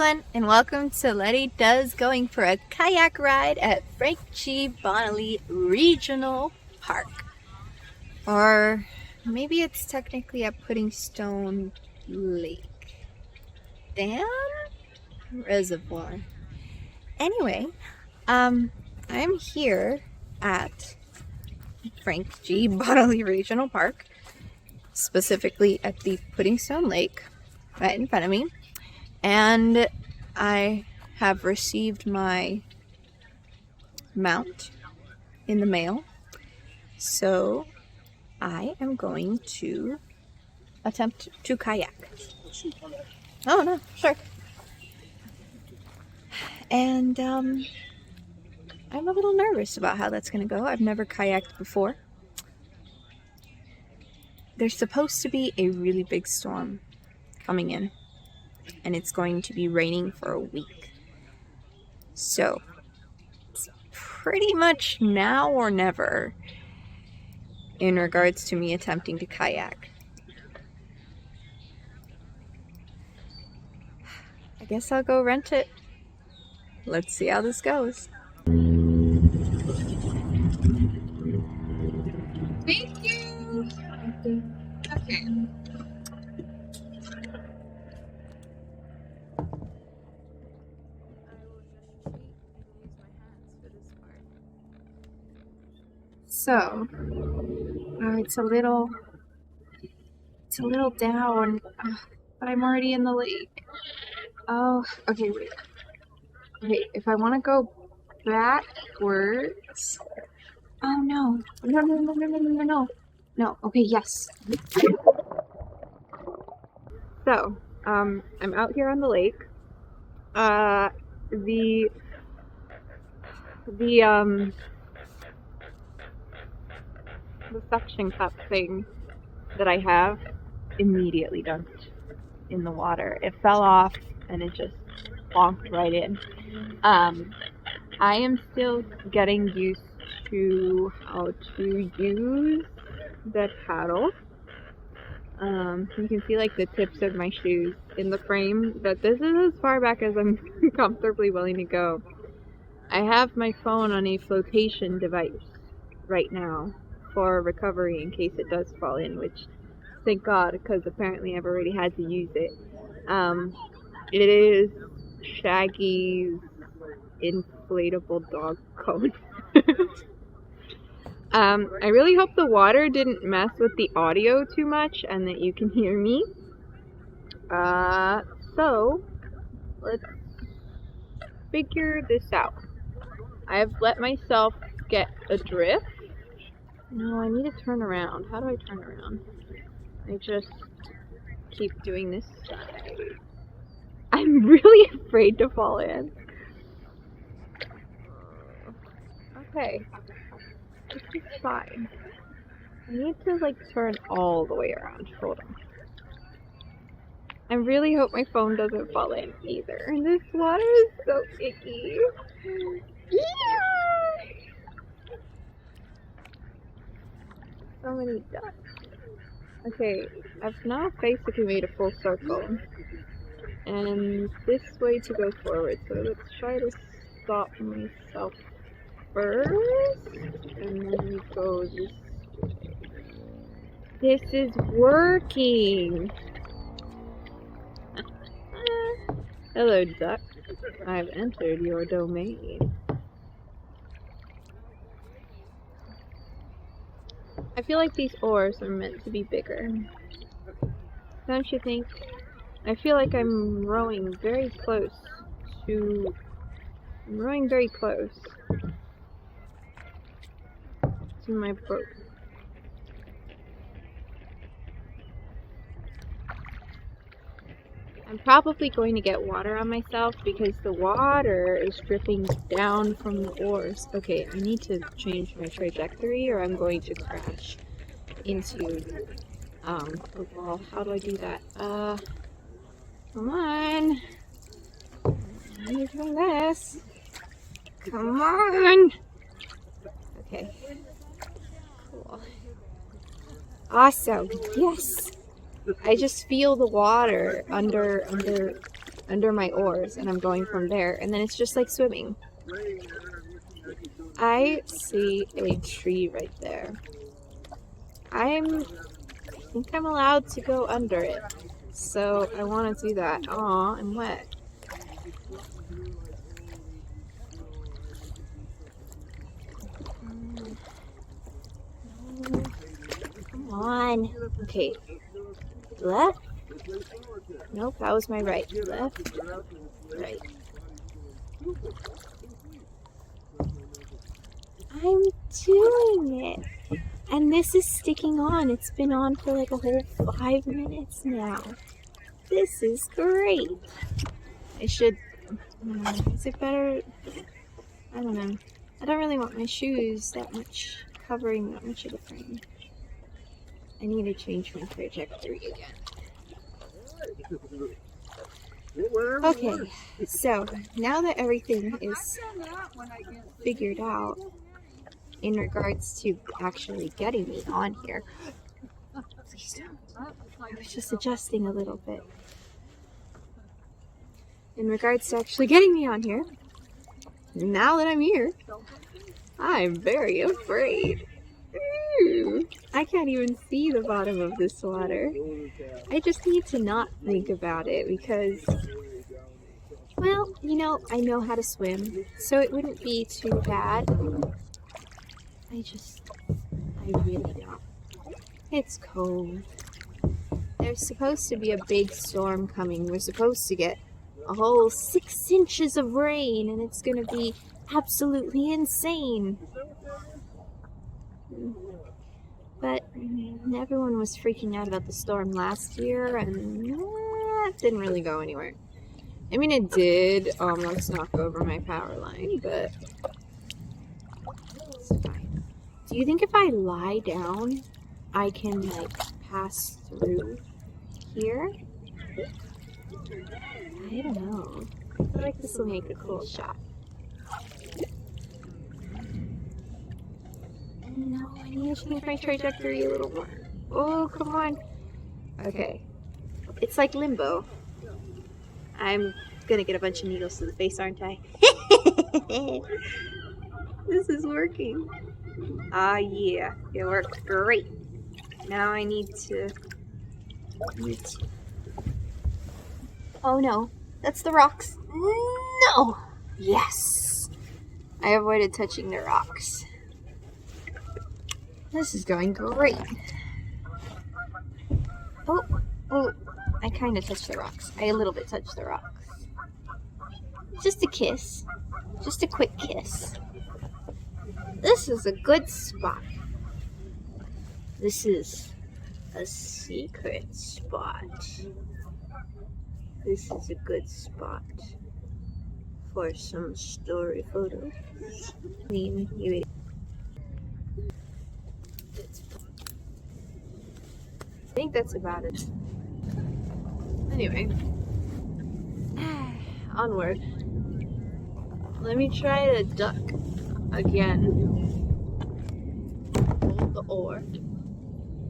everyone, and welcome to Lety Does going for a kayak ride at Frank G. Bonelli Regional Park. Or maybe it's technically at Pudding Stone Lake Dam Reservoir. Anyway, I'm here at Frank G. Bonelli Regional Park, specifically at the Pudding Stone Lake right in front of me. And I have received my mount in the mail, so I am going to attempt to kayak. Oh no, sure. And I'm a little nervous about how that's going to go. I've never kayaked before. There's supposed to be a really big storm coming in, and it's going to be raining for a week. So it's pretty much now or never in regards to me attempting to kayak. I guess I'll go rent it. Let's see how this goes. Thank you. Okay. So, it's a little down, but I'm already in the lake. Oh, okay, wait. Okay, if I want to go backwards. Oh no! No. Okay, yes. So, I'm out here on the lake. The suction cup thing that I have immediately dunked in the water. It fell off and it just plonked right in. I am still getting used to how to use the paddle. You can see like the tips of my shoes in the frame, but this is as far back as I'm comfortably willing to go. I have my phone on a flotation device right now for recovery in case it does fall in, which thank God, because apparently I've already had to use it. It is Shaggy's inflatable dog cone. I really hope the water didn't mess with the audio too much and that you can hear me. So let's figure this out. I've let myself get adrift. No, I need to turn around. How do I turn around? I just keep doing this side. I'm really afraid to fall in. Okay. This is fine. I need to like turn all the way around. Hold on. I really hope my phone doesn't fall in either. And this water is so icky. Yeah! So many ducks. Okay, I've now basically made a full circle. And this way to go forward. So let's try to stop myself first. And then we go this way. This is working! Hello, duck. I've entered your domain. I feel like these oars are meant to be bigger. Don't you think? I feel like I'm rowing very close to my boat. I'm probably going to get water on myself because the water is dripping down from the oars. Okay, I need to change my trajectory or I'm going to crash into the wall. How do I do that? Come on. I need to do this. Come on. Okay. Cool. Awesome. Yes. I just feel the water under under my oars and I'm going from there, and then it's just like swimming. I see a tree right there. I think I'm allowed to go under it, so I want to do that. Aw, I'm wet. Come on. Okay. Left? Nope, that was my right. Left? Right. I'm doing it! And this is sticking on. It's been on for like a whole 5 minutes now. This is great. Is it better? I don't know. I don't really want my shoes that much covering that much of the frame. I need to change my trajectory again. Okay, so now that everything is figured out in regards to actually getting me on here, please don't. I was just adjusting a little bit. In regards to actually getting me on here, now that I'm here, I'm very afraid. I can't even see the bottom of this water. I just need to not think about it because, well, you know, I know how to swim, so it wouldn't be too bad. I really don't. It's cold. There's supposed to be a big storm coming. We're supposed to get a whole 6 inches of rain, and it's gonna be absolutely insane. But everyone was freaking out about the storm last year, and it didn't really go anywhere. I mean, it did almost knock over my power line, but it's fine. Do you think if I lie down, I can, like, pass through here? I don't know. I feel like this will make a cool shot. No, I need to change my trajectory a little more. Oh, come on. Okay. It's like limbo. I'm gonna get a bunch of needles to the face, aren't I? This is working. Ah, yeah. It worked great. Now I need to... Oh, no. That's the rocks. No! Yes! I avoided touching the rocks. This is going great. Oh, I kind of touched the rocks. I a little bit touched the rocks. Just a kiss. Just a quick kiss. This is a good spot. This is a secret spot. This is a good spot for some story photos. I mean, you... I think that's about it. Anyway, onward. Let me try to duck again. Hold the oar.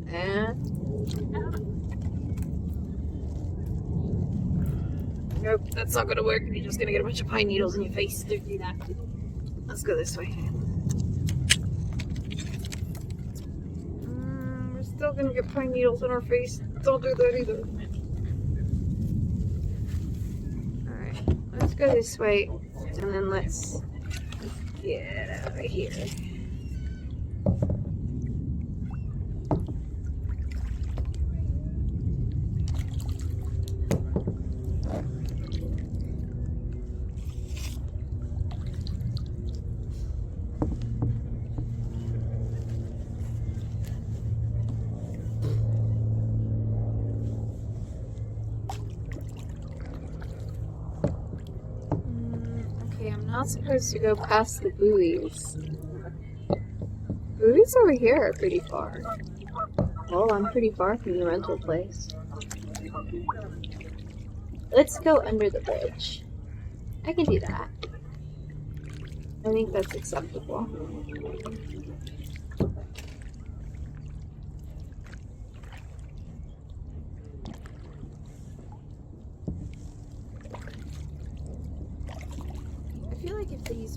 And... Nope, that's not gonna work. You're just gonna get a bunch of pine needles in your face. Don't do that. Let's go this way. We're still gonna get pine needles in our face. Don't do that either. Alright, let's go this way. And then let's get out of here. Not supposed to go past the buoys. Buoys over here are pretty far. Well, I'm pretty far from the rental place. Let's go under the bridge. I can do that. I think that's acceptable.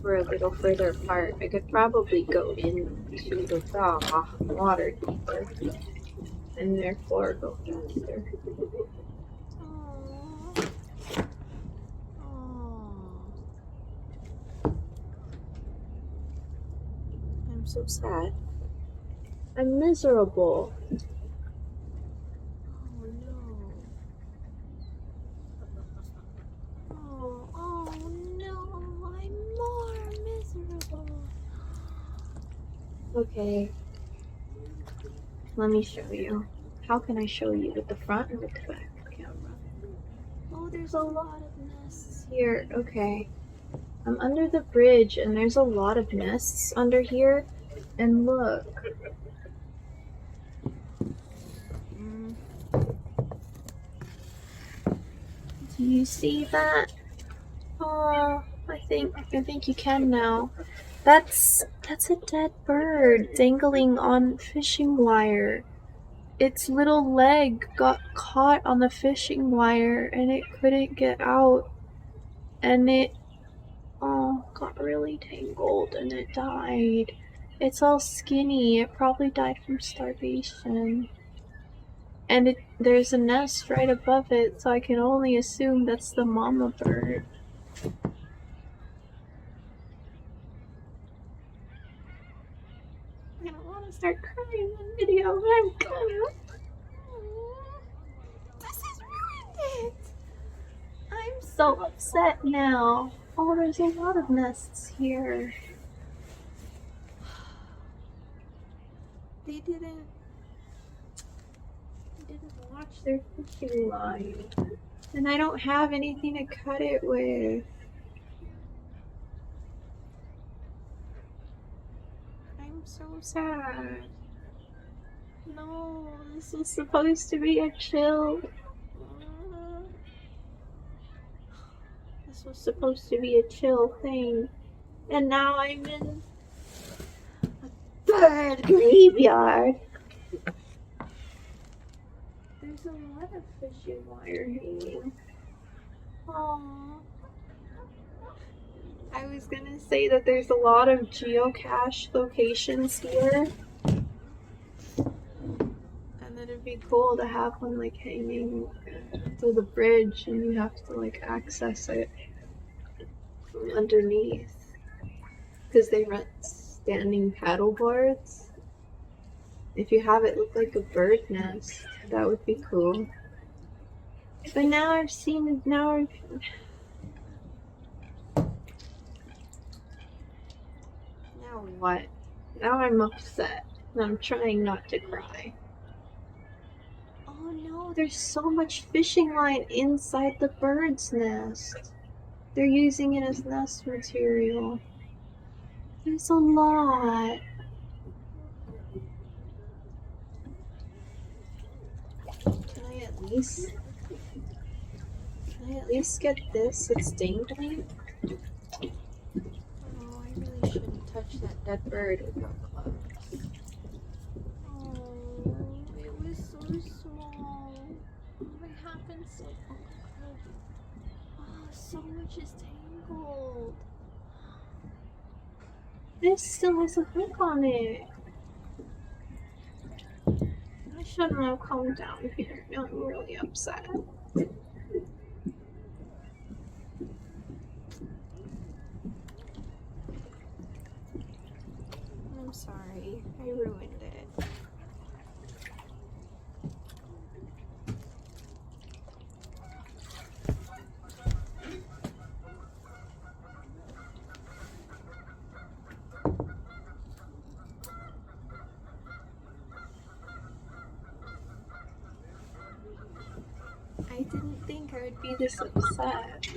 were a little further apart, I could probably go into the water deeper and therefore go faster. Aww. I'm so sad. I'm miserable. Oh no. Oh no, I'm more miserable. Okay. Let me show you. How can I show you? With the front or with the back camera? Oh, there's a lot of nests. Here, okay. I'm under the bridge and there's a lot of nests under here. And look. Do you see that? Oh, I think you can now. That's a dead bird dangling on fishing wire. Its little leg got caught on the fishing wire and it couldn't get out. And it got really tangled and it died. It's all skinny. It probably died from starvation. And there's a nest right above it, so I can only assume that's the mama bird. I don't want to start crying on video, but I'm gonna. This has ruined it. I'm so upset now. Oh, there's a lot of nests here. They didn't Watch their fishing line. And I don't have anything to cut it with. I'm so sad. No, this was supposed to be a chill. This was supposed to be a chill thing. And now I'm in a bird graveyard. There's a lot of fishing wire hanging. Aww. I was gonna say that there's a lot of geocache locations here. And that it'd be cool to have one like hanging to the bridge and you have to like access it from underneath. Because they rent standing paddle boards. If you have it look like a bird nest, that would be cool. But now I've seen it, now what? Now I'm upset. And I'm trying not to cry. Oh no, there's so much fishing line inside the bird's nest. They're using it as nest material. There's a lot. Can I at least get this? It's dangling. Oh, I really shouldn't touch that dead bird without gloves. Oh, it was so small. What happened so quick? Oh, so much is tangled. This still has a hook on it. I shouldn't have come down here. Now I'm really upset. I'm sorry. I ruined it. I didn't think I would be this upset.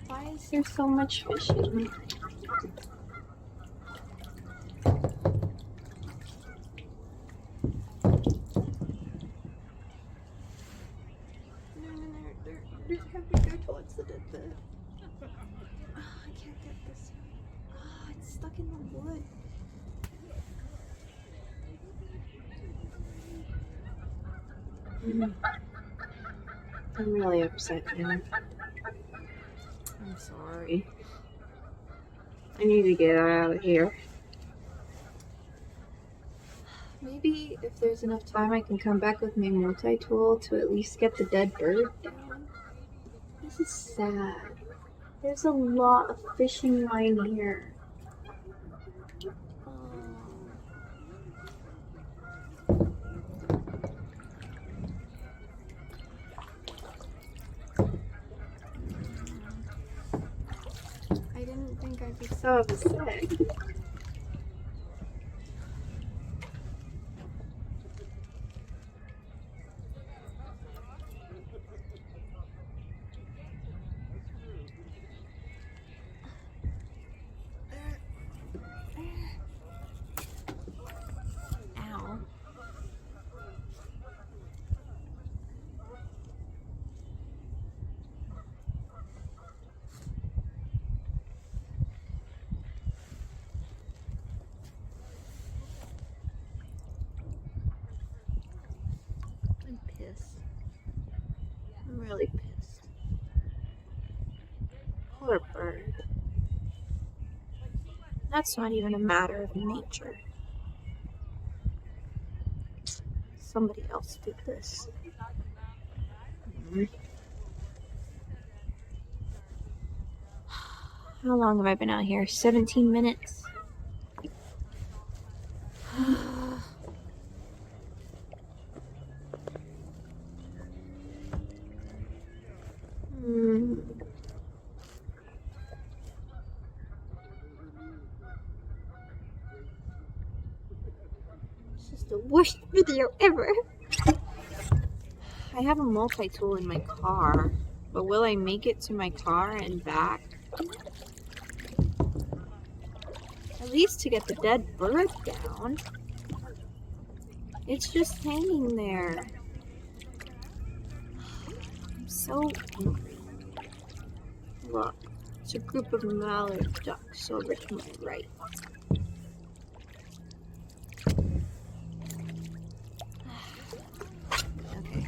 Why is there so much fishing? There's gotta go towards the dead bird. Oh, I can't get this. Oh, it's stuck in the wood. I'm really upset now. I'm sorry. I need to get out of here. Maybe if there's enough time I can come back with my multi-tool to at least get the dead bird down. This is sad. There's a lot of fishing line here. I didn't think I could saw the sick. Ow. I'm pissed. I'm really pissed. Poor bird. That's not even a matter of nature. Somebody else did this. How long have I been out here? 17 minutes. This is the worst video ever. I have a multi-tool in my car, but will I make it to my car and back? At least to get the dead bird down. It's just hanging there. I'm so angry. Look, it's a group of mallard ducks over to my right. Okay,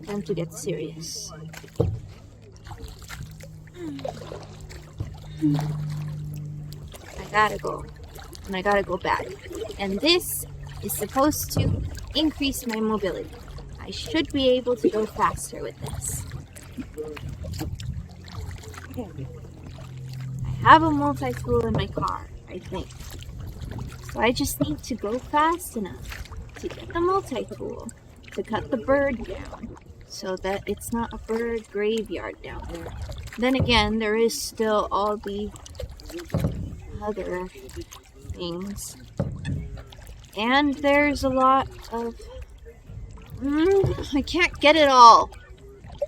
time to get serious. I gotta go, and I gotta go back. And this is supposed to increase my mobility. I should be able to go faster with this. Okay. I have a multi-tool in my car, I think. So I just need to go fast enough to get the multi-tool to cut the bird down so that it's not a bird graveyard down there. Then again, there is still all the other things. And there's a lot of... I can't get it all.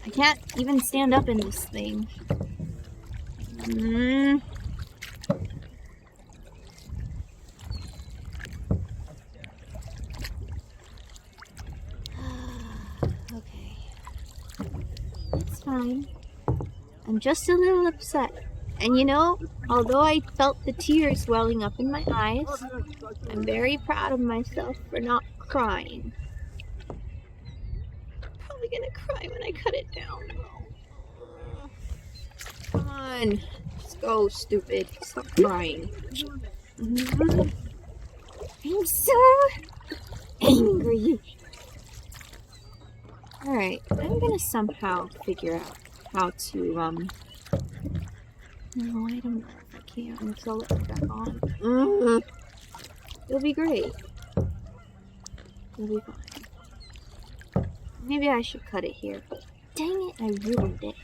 I can't even stand up in this thing. Okay. It's fine. I'm just a little upset. And you know, although I felt the tears welling up in my eyes, I'm very proud of myself for not crying. I'm probably gonna cry when I cut it down. Come on. Let's go, stupid. Stop crying. I'm so angry. Alright, I'm gonna somehow figure out how to, no, I don't know if I can, so I'll let it back on. It'll be great. It'll be fine. Maybe I should cut it here, but dang it, I ruined it.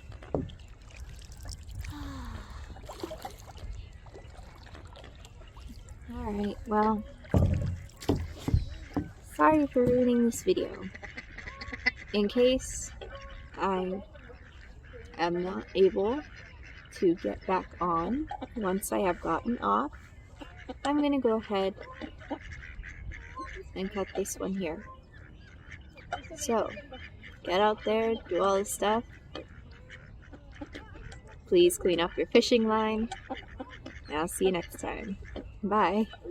Alright, well, sorry for ruining this video. In case I am not able to get back on once I have gotten off, I'm gonna go ahead and cut this one here. So, get out there, do all this stuff. Please clean up your fishing line. And I'll see you next time. Bye.